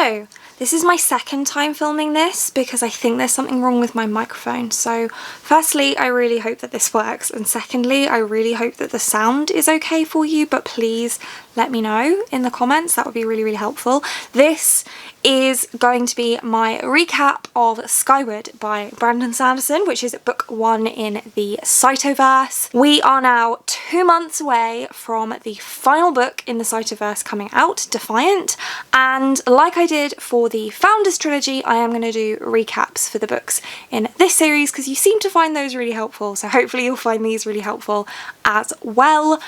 So, this is my second time filming this because I think there's something wrong with my microphone. So, firstly, I really hope that this works, and secondly, I really hope that the sound is okay for you, but please let me know in the comments. That would be really, really helpful. This is going to be my recap of Skyward by Brandon Sanderson, which is book 1 in the Cytoverse. We are now 2 months away from the final book in the Cytoverse coming out, Defiant, and like I did for the Founders trilogy, I am going to do recaps for the books in this series because you seem to find those really helpful, so hopefully you'll find these really helpful as well.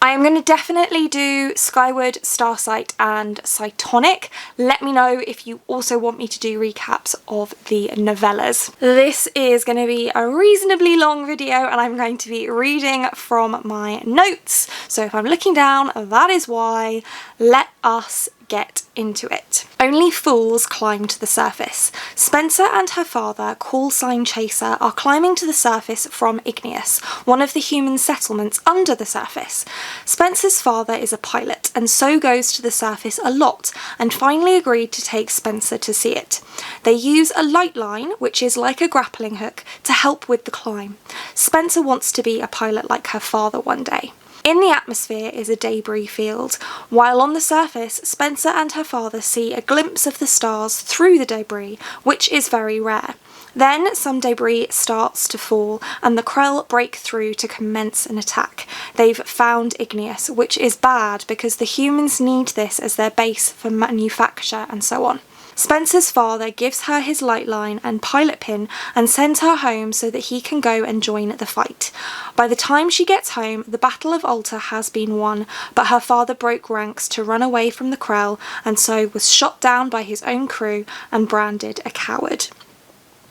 I am going to definitely do Skyward, Starsight and Cytonic. Let me know if you also want me to do recaps of the novellas. This is going to be a reasonably long video and I'm going to be reading from my notes. So if I'm looking down, that is why. Let us get into it. Only fools climb to the surface. Spencer and her father, call sign Chaser, are climbing to the surface from Igneous, one of the human settlements under the surface. Spencer's father is a pilot and so goes to the surface a lot and finally agreed to take Spencer to see it. They use a light line, which is like a grappling hook, to help with the climb. Spencer wants to be a pilot like her father one day. In the atmosphere is a debris field. While on the surface, Spencer and her father see a glimpse of the stars through the debris, which is very rare. Then some debris starts to fall and the Krell break through to commence an attack. They've found Igneous, which is bad because the humans need this as their base for manufacture and so on. Spencer's father gives her his light line and pilot pin and sends her home so that he can go and join the fight. By the time she gets home, the Battle of Alta has been won, but her father broke ranks to run away from the Krell and so was shot down by his own crew and branded a coward.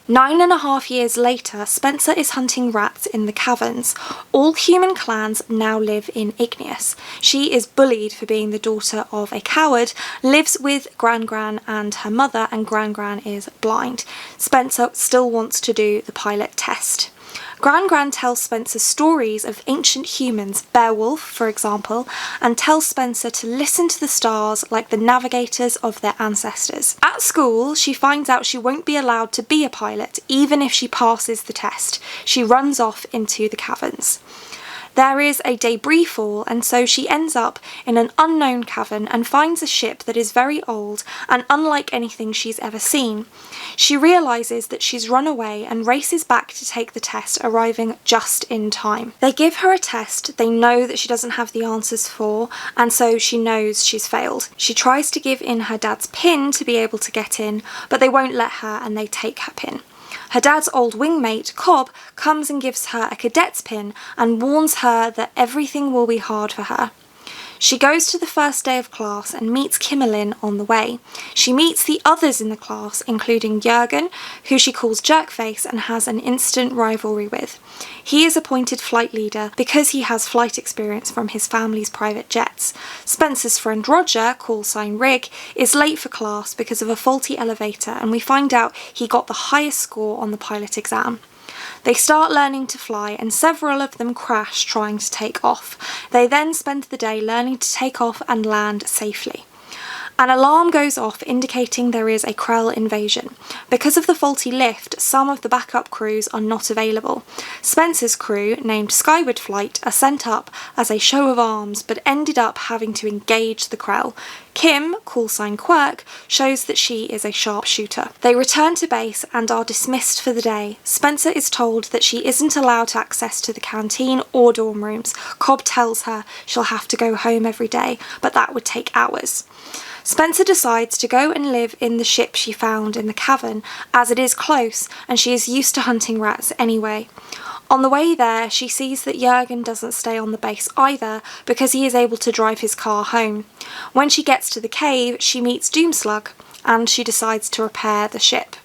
9.5 years later, Spencer is hunting rats in the caverns. All human clans now live in Igneous. She is bullied for being the daughter of a coward, lives with Gran and her mother, and Gran is blind. Spencer still wants to do the pilot test. Gran tells Spencer stories of ancient humans, Beowulf for example, and tells Spencer to listen to the stars like the navigators of their ancestors. At school, she finds out she won't be allowed to be a pilot even if she passes the test. She runs off into the caverns. There is a debris fall and so she ends up in an unknown cavern and finds a ship that is very old and unlike anything she's ever seen. She realises that she's run away and races back to take the test, arriving just in time. They give her a test they know that she doesn't have the answers for, and so she knows she's failed. She tries to give in her dad's pin to be able to get in, but they won't let her and they take her pin. Her dad's old wingmate, Cobb, comes and gives her a cadet's pin and warns her that everything will be hard for her. She goes to the first day of class and meets Kimmerlin on the way. She meets the others in the class, including Jürgen, who she calls Jerkface and has an instant rivalry with. He is appointed flight leader because he has flight experience from his family's private jets. Spencer's friend Roger, call sign Rig, is late for class because of a faulty elevator, and we find out he got the highest score on the pilot exam. They start learning to fly and several of them crash trying to take off. They then spend the day learning to take off and land safely. An alarm goes off indicating there is a Krell invasion. Because of the faulty lift, some of the backup crews are not available. Spencer's crew, named Skyward Flight, are sent up as a show of arms but ended up having to engage the Krell. Kim, call sign Quirk, shows that she is a sharpshooter. They return to base and are dismissed for the day. Spencer is told that she isn't allowed access to the canteen or dorm rooms. Cobb tells her she'll have to go home every day, but that would take hours. Spencer decides to go and live in the ship she found in the cavern, as it is close and she is used to hunting rats anyway. On the way there, she sees that Jürgen doesn't stay on the base either because he is able to drive his car home. When she gets to the cave, she meets Doomslug and she decides to repair the ship.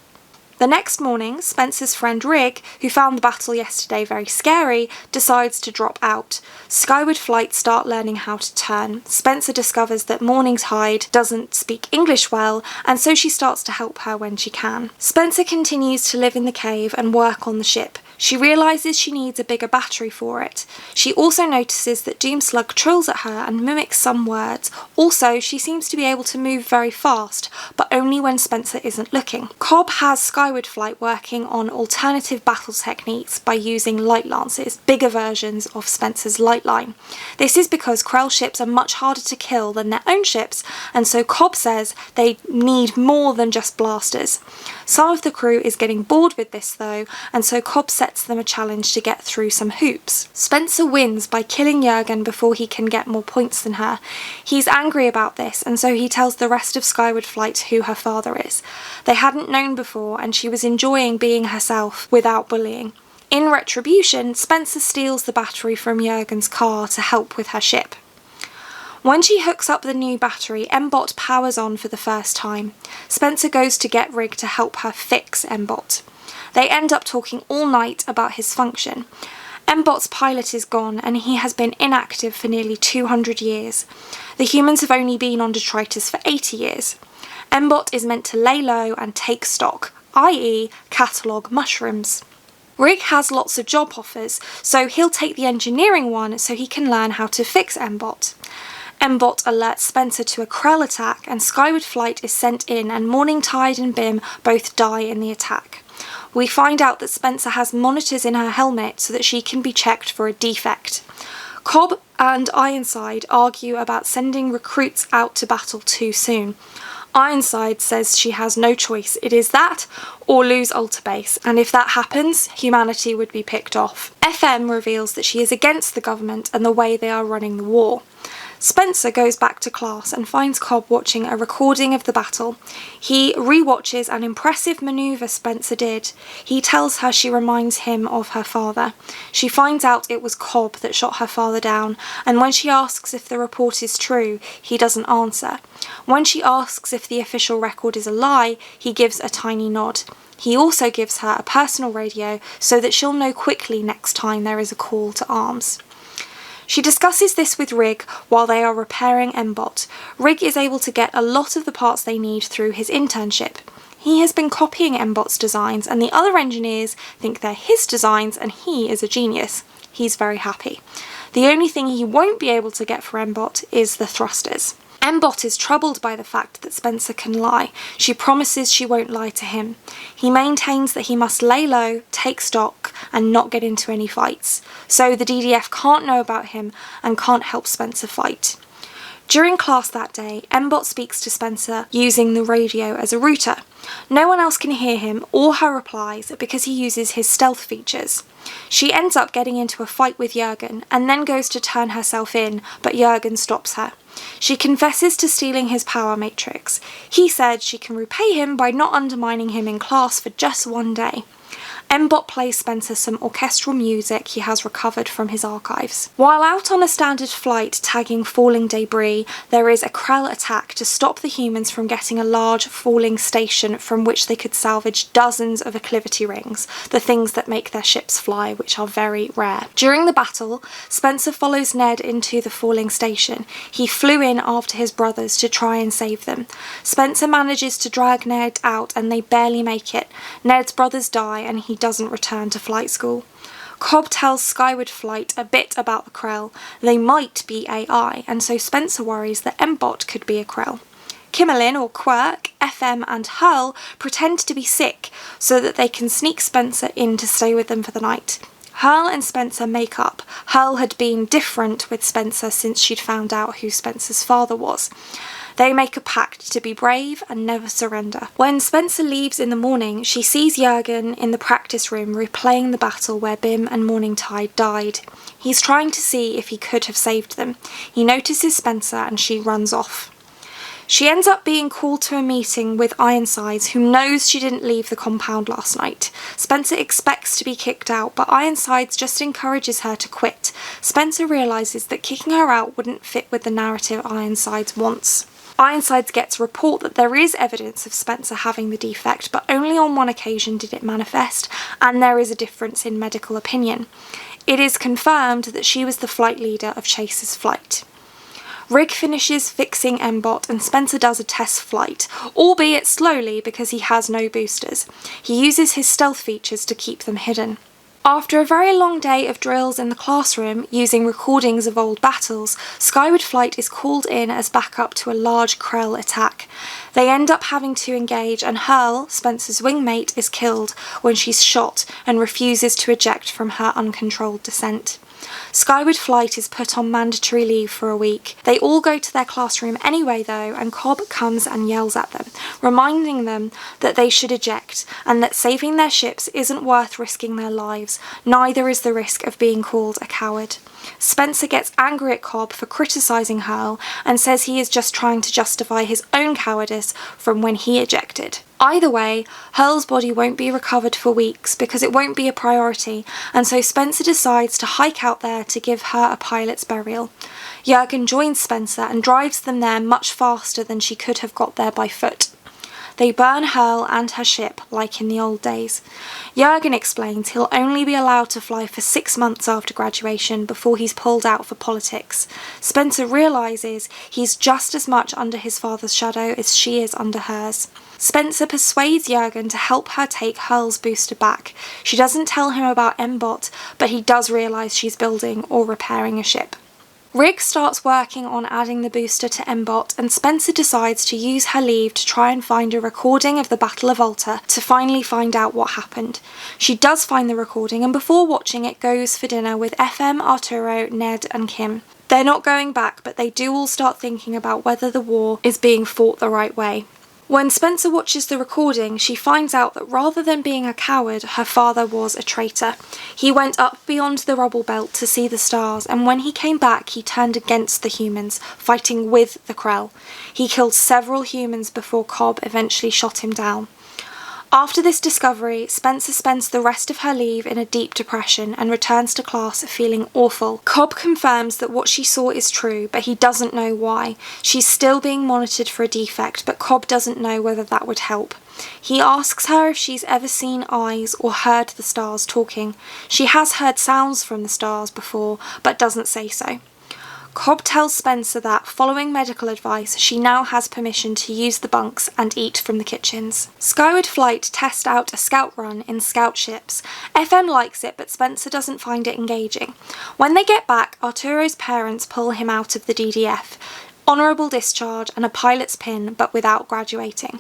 The next morning, Spencer's friend Rig, who found the battle yesterday very scary, decides to drop out. Skyward Flight start learning how to turn. Spencer discovers that Morning's Hide doesn't speak English well, and so she starts to help her when she can. Spencer continues to live in the cave and work on the ship. She realises she needs a bigger battery for it. She also notices that Doomslug trills at her and mimics some words. Also, she seems to be able to move very fast, but only when Spencer isn't looking. Cobb has Skyward Flight working on alternative battle techniques by using light lances, bigger versions of Spencer's light line. This is because Krell ships are much harder to kill than their own ships, and so Cobb says they need more than just blasters. Some of the crew is getting bored with this though, and so Cobb sets them a challenge to get through some hoops. Spencer wins by killing Jurgen before he can get more points than her. He's angry about this, and so he tells the rest of Skyward Flight who her father is. They hadn't known before, and she was enjoying being herself without bullying. In retribution, Spencer steals the battery from Jurgen's car to help with her ship. When she hooks up the new battery, M-Bot powers on for the first time. Spencer goes to get Rig to help her fix M-Bot. They end up talking all night about his function. M-Bot's pilot is gone, and he has been inactive for nearly 200 years. The humans have only been on Detritus for 80 years. M-Bot is meant to lay low and take stock, i.e. catalogue mushrooms. Rig has lots of job offers, so he'll take the engineering one so he can learn how to fix M-Bot. M-Bot alerts Spencer to a Krell attack, and Skyward Flight is sent in, and Morningtide and Bim both die in the attack. We find out that Spencer has monitors in her helmet so that she can be checked for a defect. Cobb and Ironside argue about sending recruits out to battle too soon. Ironside says she has no choice. It is that or lose Ultabase, and if that happens, humanity would be picked off. FM reveals that she is against the government and the way they are running the war. Spencer goes back to class and finds Cobb watching a recording of the battle. He re-watches an impressive manoeuvre Spencer did. He tells her she reminds him of her father. She finds out it was Cobb that shot her father down, and when she asks if the report is true, he doesn't answer. When she asks if the official record is a lie, he gives a tiny nod. He also gives her a personal radio so that she'll know quickly next time there is a call to arms. She discusses this with Rig while they are repairing M-Bot. Rig is able to get a lot of the parts they need through his internship. He has been copying M-Bot's designs, and the other engineers think they're his designs, and he is a genius. He's very happy. The only thing he won't be able to get for M-Bot is the thrusters. M-Bot is troubled by the fact that Spencer can lie. She promises she won't lie to him. He maintains that he must lay low, take stock, and not get into any fights. So the DDF can't know about him and can't help Spencer fight. During class that day, M-Bot speaks to Spencer using the radio as a router. No one else can hear him or her replies because he uses his stealth features. She ends up getting into a fight with Jurgen and then goes to turn herself in, but Jurgen stops her. She confesses to stealing his power matrix. He said she can repay him by not undermining him in class for just one day. M-Bot plays Spencer some orchestral music he has recovered from his archives. While out on a standard flight tagging falling debris, there is a Krell attack to stop the humans from getting a large falling station from which they could salvage dozens of acclivity rings, the things that make their ships fly, which are very rare. During the battle, Spencer follows Ned into the falling station. He flew in after his brothers to try and save them. Spencer manages to drag Ned out and they barely make it. Ned's brothers die and he doesn't return to flight school. Cobb tells Skyward Flight a bit about the Krell. They might be AI, and so Spencer worries that M-Bot could be a Krell. Kimmelin, or Quirk, FM and Hurl pretend to be sick so that they can sneak Spencer in to stay with them for the night. Hurl and Spencer make up. Hurl had been different with Spencer since she'd found out who Spencer's father was. They make a pact to be brave and never surrender. When Spencer leaves in the morning, she sees Jurgen in the practice room replaying the battle where Bim and Morningtide died. He's trying to see if he could have saved them. He notices Spencer and she runs off. She ends up being called to a meeting with Ironsides, who knows she didn't leave the compound last night. Spencer expects to be kicked out, but Ironsides just encourages her to quit. Spencer realises that kicking her out wouldn't fit with the narrative Ironsides wants. Ironsides gets a report that there is evidence of Spencer having the defect, but only on one occasion did it manifest, and there is a difference in medical opinion. It is confirmed that she was the flight leader of Chase's flight. Rig finishes fixing M-Bot and Spencer does a test flight, albeit slowly because he has no boosters. He uses his stealth features to keep them hidden. After a very long day of drills in the classroom using recordings of old battles, Skyward Flight is called in as backup to a large Krell attack. They end up having to engage, and Hurl, Spencer's wingmate, is killed when she's shot and refuses to eject from her uncontrolled descent. Skyward Flight is put on mandatory leave for a week. They all go to their classroom anyway though, and Cobb comes and yells at them, reminding them that they should eject and that saving their ships isn't worth risking their lives, neither is the risk of being called a coward. Spencer gets angry at Cobb for criticising Hurl and says he is just trying to justify his own cowardice from when he ejected. Either way, Hurl's body won't be recovered for weeks because it won't be a priority, and so Spencer decides to hike out there to give her a pilot's burial. Jurgen joins Spencer and drives them there much faster than she could have got there by foot. They burn Hurl and her ship like in the old days. Jurgen explains he'll only be allowed to fly for 6 months after graduation before he's pulled out for politics. Spencer realises he's just as much under his father's shadow as she is under hers. Spencer persuades Jurgen to help her take Hurl's booster back. She doesn't tell him about M-Bot, but he does realise she's building or repairing a ship. Rig starts working on adding the booster to M-Bot, and Spencer decides to use her leave to try and find a recording of the Battle of Alta to finally find out what happened. She does find the recording, and before watching it goes for dinner with FM, Arturo, Ned and Kim. They're not going back, but they do all start thinking about whether the war is being fought the right way. When Spencer watches the recording, she finds out that rather than being a coward, her father was a traitor. He went up beyond the rubble belt to see the stars, and when he came back, he turned against the humans, fighting with the Krell. He killed several humans before Cobb eventually shot him down. After this discovery, Spencer spends the rest of her leave in a deep depression and returns to class feeling awful. Cobb confirms that what she saw is true, but he doesn't know why. She's still being monitored for a defect, but Cobb doesn't know whether that would help. He asks her if she's ever seen eyes or heard the stars talking. She has heard sounds from the stars before, but doesn't say so. Cobb tells Spencer that, following medical advice, she now has permission to use the bunks and eat from the kitchens. Skyward Flight test out a scout run in scout ships. FM likes it, but Spencer doesn't find it engaging. When they get back, Arturo's parents pull him out of the DDF. Honourable discharge and a pilot's pin, but without graduating.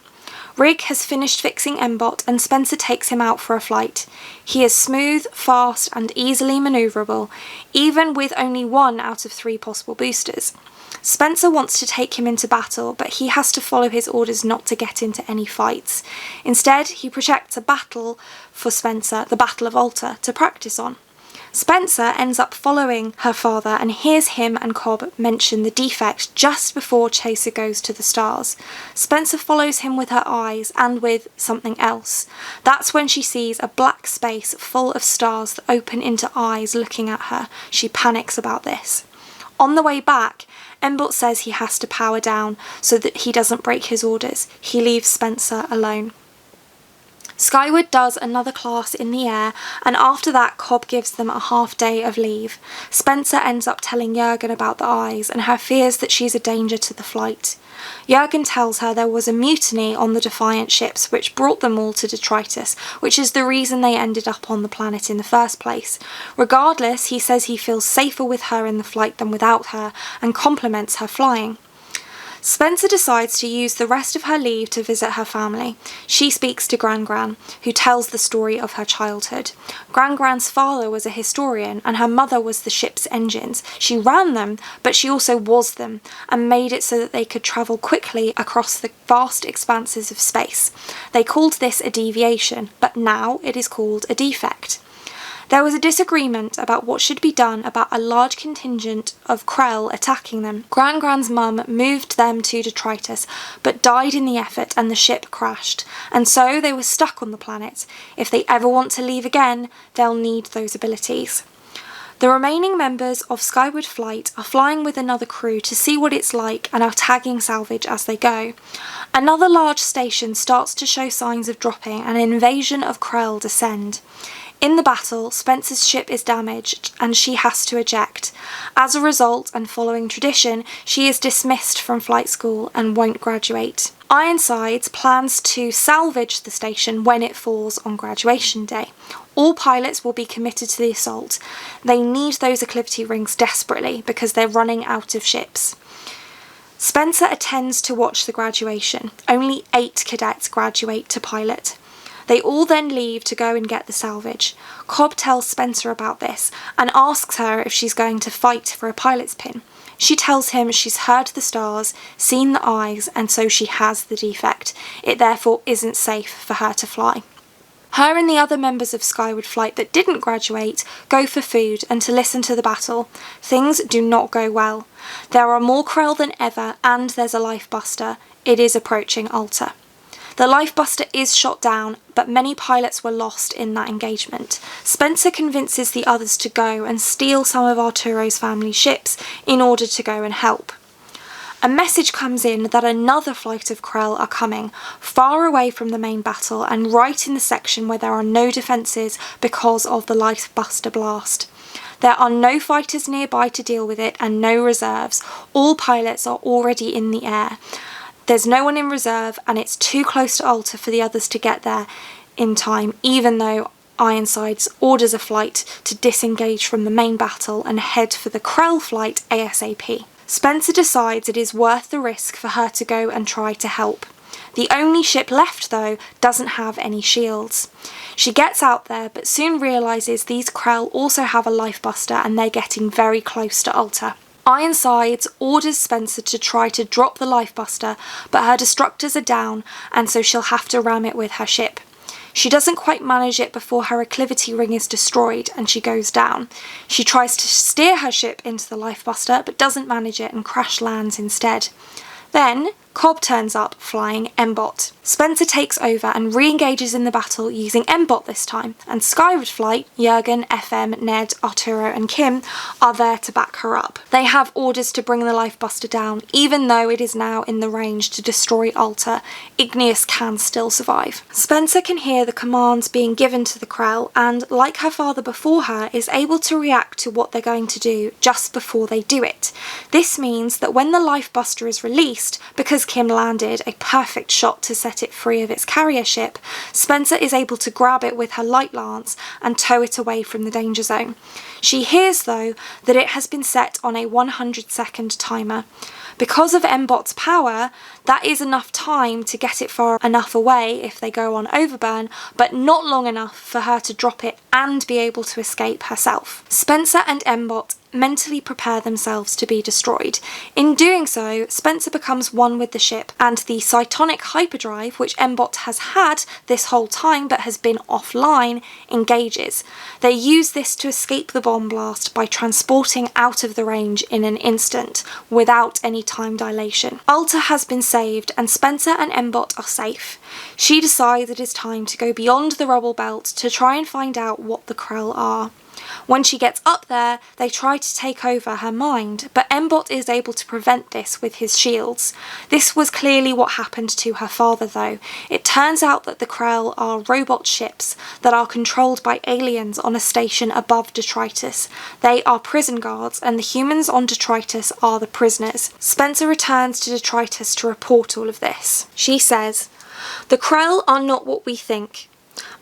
Rig has finished fixing M-Bot and Spencer takes him out for a flight. He is smooth, fast and easily manoeuvrable, even with only 1 out of 3 possible boosters. Spencer wants to take him into battle, but he has to follow his orders not to get into any fights. Instead, he projects a battle for Spencer, the Battle of Alta, to practice on. Spencer ends up following her father and hears him and Cobb mention the defect just before Chaser goes to the stars. Spencer follows him with her eyes and with something else. That's when she sees a black space full of stars that open into eyes looking at her. She panics about this. On the way back, M-Bot says he has to power down so that he doesn't break his orders. He leaves Spencer alone. Skyward does another class in the air, and after that Cobb gives them a half day of leave. Spencer ends up telling Jurgen about the eyes and her fears that she's a danger to the flight. Jurgen tells her there was a mutiny on the Defiant ships which brought them all to Detritus, which is the reason they ended up on the planet in the first place. Regardless, he says he feels safer with her in the flight than without her, and compliments her flying. Spencer decides to use the rest of her leave to visit her family. She speaks to Gran, who tells the story of her childhood. Gran's father was a historian and her mother was the ship's engines. She ran them, but she also was them, and made it so that they could travel quickly across the vast expanses of space. They called this a deviation, but now it is called a defect. There was a disagreement about what should be done about a large contingent of Krell attacking them. Gran's mum moved them to Detritus, but died in the effort and the ship crashed, and so they were stuck on the planet. If they ever want to leave again, they'll need those abilities. The remaining members of Skyward Flight are flying with another crew to see what it's like and are tagging salvage as they go. Another large station starts to show signs of dropping and an invasion of Krell descend. In the battle, Spencer's ship is damaged and she has to eject. As a result, and following tradition, she is dismissed from flight school and won't graduate. Ironsides plans to salvage the station when it falls on graduation day. All pilots will be committed to the assault. They need those acclivity rings desperately because they're running out of ships. Spencer attends to watch the graduation. Only 8 cadets graduate to pilot. They all then leave to go and get the salvage. Cobb tells Spencer about this and asks her if she's going to fight for a pilot's pin. She tells him she's heard the stars, seen the eyes, and so she has the defect. It therefore isn't safe for her to fly. Her and the other members of Skyward Flight that didn't graduate go for food and to listen to the battle. Things do not go well. There are more Krell than ever, and there's a lifebuster. It is approaching Alta. The lifebuster is shot down, but many pilots were lost in that engagement. Spencer convinces the others to go and steal some of Arturo's family ships in order to go and help. A message comes in that another flight of Krell are coming, far away from the main battle and right in the section where there are no defences because of the lifebuster blast. There are no fighters nearby to deal with it and no reserves. All pilots are already in the air. There's no one in reserve and it's too close to Alta for the others to get there in time, even though Ironsides orders a flight to disengage from the main battle and head for the Krell flight ASAP. Spencer decides it is worth the risk for her to go and try to help. The only ship left, though, doesn't have any shields. She gets out there, but soon realises these Krell also have a lifebuster and they're getting very close to Alta. Ironsides orders Spencer to try to drop the lifebuster, but her destructors are down and so she'll have to ram it with her ship. She doesn't quite manage it before her acclivity ring is destroyed and she goes down. She tries to steer her ship into the lifebuster but doesn't manage it and crash lands instead. Then Cobb turns up flying M-Bot. Spencer takes over and re-engages in the battle using M-Bot this time, and Skyward Flight, Jurgen, FM, Ned, Arturo and Kim are there to back her up. They have orders to bring the lifebuster down, even though it is now in the range to destroy Alta. Igneous can still survive. Spencer can hear the commands being given to the Krell and, like her father before her, is able to react to what they're going to do just before they do it. This means that when the lifebuster is released, because Kim landed a perfect shot to set it free of its carrier ship, Spencer is able to grab it with her light lance and tow it away from the danger zone. She hears, though, that it has been set on a 100-second timer. Because of M-Bot's power, that is enough time to get it far enough away if they go on overburn, but not long enough for her to drop it and be able to escape herself. Spencer and M-Bot mentally prepare themselves to be destroyed. In doing so, Spencer becomes one with the ship, and the cytonic hyperdrive, which M-Bot has had this whole time but has been offline, engages. They use this to escape the bomb blast by transporting out of the range in an instant, without any time dilation. Alta has been saved, and Spencer and M-Bot are safe. She decides it is time to go beyond the rubble belt to try and find out what the Krell are. When she gets up there, they try to take over her mind, but M-Bot is able to prevent this with his shields. This was clearly what happened to her father, though. It turns out that the Krell are robot ships that are controlled by aliens on a station above Detritus. They are prison guards, and the humans on Detritus are the prisoners. Spencer returns to Detritus to report all of this. She says, "The Krell are not what we think.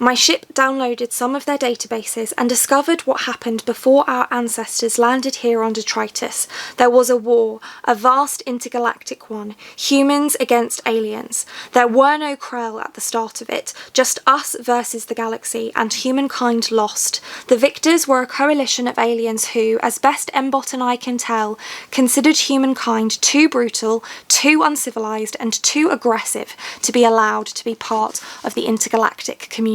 My ship downloaded some of their databases and discovered what happened before our ancestors landed here on Detritus. There was a war, a vast intergalactic one, humans against aliens. There were no Krell at the start of it, just us versus the galaxy, and humankind lost. The victors were a coalition of aliens who, as best M-Bot and I can tell, considered humankind too brutal, too uncivilized, and too aggressive to be allowed to be part of the intergalactic community.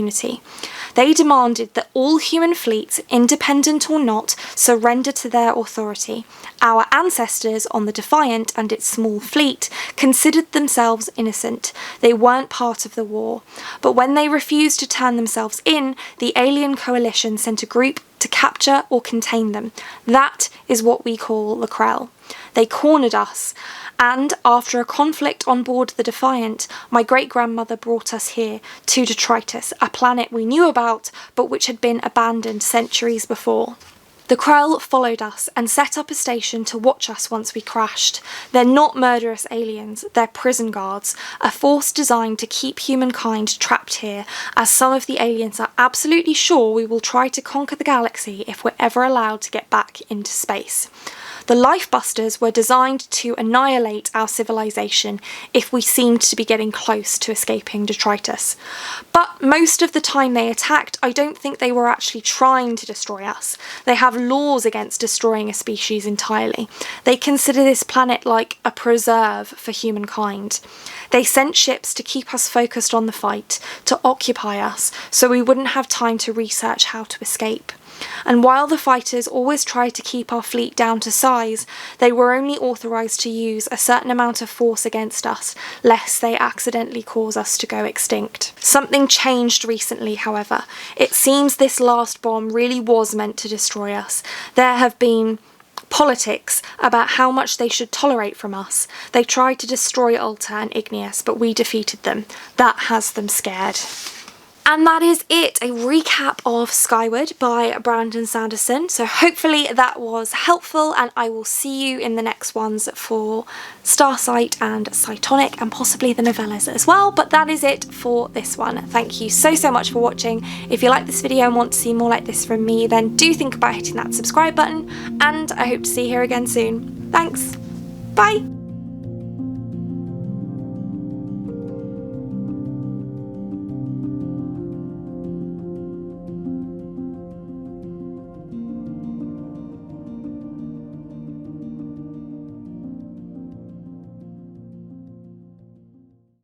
They demanded that all human fleets, independent or not, surrender to their authority. Our ancestors on the Defiant and its small fleet considered themselves innocent. They weren't part of the war. But when they refused to turn themselves in, the alien coalition sent a group to capture or contain them. That is what we call the Krell. They cornered us, and after a conflict on board the Defiant, my great-grandmother brought us here, to Detritus, a planet we knew about, but which had been abandoned centuries before. The The Krell followed us and set up a station to watch us once we crashed. They're not murderous aliens, they're prison guards, a force designed to keep humankind trapped here, as some of the aliens are absolutely sure we will try to conquer the galaxy if we're ever allowed to get back into space. The Lifebusters were designed to annihilate our civilization if we seemed to be getting close to escaping Detritus. But most of the time they attacked, I don't think they were actually trying to destroy us. They have laws against destroying a species entirely. They consider this planet like a preserve for humankind. They sent ships to keep us focused on the fight, to occupy us, so we wouldn't have time to research how to escape. And while the fighters always tried to keep our fleet down to size, they were only authorised to use a certain amount of force against us, lest they accidentally cause us to go extinct. Something changed recently, however. It seems this last bomb really was meant to destroy us. There have been politics about how much they should tolerate from us. They tried to destroy Alta and Igneous, but we defeated them. That has them scared. And that is it, a recap of Skyward by Brandon Sanderson. So hopefully that was helpful, and I will see you in the next ones for Starsight and Cytonic and possibly the novellas as well. But that is it for this one. Thank you so much for watching. If you like this video and want to see more like this from me, then do think about hitting that subscribe button, and I hope to see you here again soon. Thanks, bye!